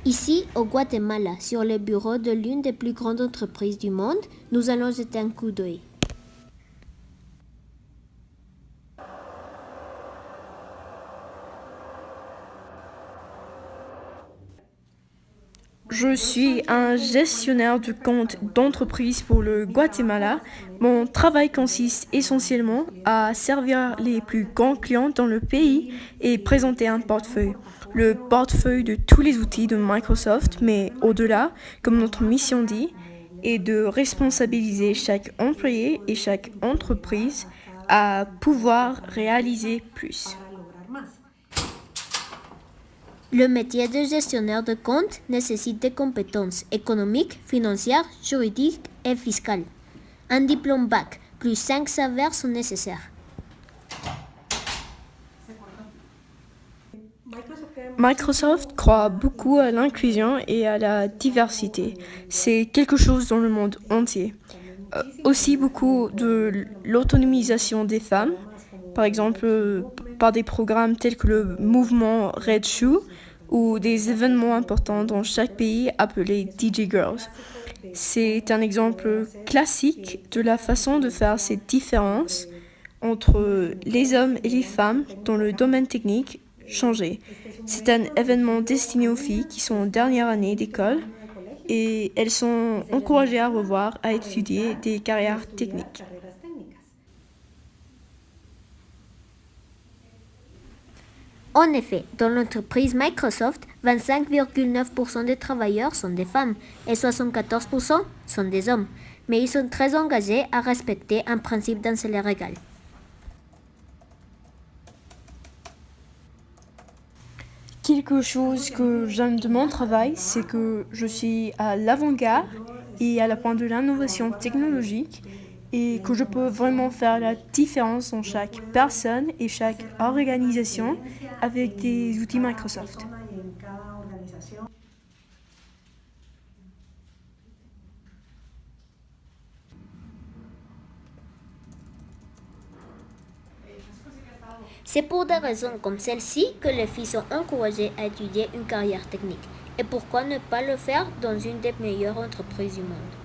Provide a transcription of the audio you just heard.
Ici, au Guatemala, sur le bureau de l'une des plus grandes entreprises du monde, nous allons jeter un coup d'œil. Je suis un gestionnaire de compte d'entreprise pour le Guatemala. Mon travail consiste essentiellement à servir les plus grands clients dans le pays et présenter un portefeuille. Le portefeuille de tous les outils de Microsoft, mais au-delà, comme notre mission dit, est de responsabiliser chaque employé et chaque entreprise à pouvoir réaliser plus. Le métier de gestionnaire de compte nécessite des compétences économiques, financières, juridiques et fiscales. Un diplôme bac plus 5 savoirs sont nécessaires. Microsoft croit beaucoup à l'inclusion et à la diversité. C'est quelque chose dans le monde entier. Aussi beaucoup de l'autonomisation des femmes, par exemple par des programmes tels que le mouvement Red Shoe ou des événements importants dans chaque pays appelés DJ Girls. C'est un exemple classique de la façon de faire cette différence entre les hommes et les femmes dans le domaine technique changé. C'est un événement destiné aux filles qui sont en dernière année d'école et elles sont encouragées à revoir à étudier des carrières techniques. En effet, dans l'entreprise Microsoft, 25,9% des travailleurs sont des femmes et 74% sont des hommes, mais ils sont très engagés à respecter un principe d'un salaire égal. Quelque chose que j'aime de mon travail, c'est que je suis à l'avant-garde et à la pointe de l'innovation technologique et que je peux vraiment faire la différence en chaque personne et chaque organisation avec des outils Microsoft. C'est pour des raisons comme celle-ci que les filles sont encouragées à étudier une carrière technique. Et pourquoi ne pas le faire dans une des meilleures entreprises du monde?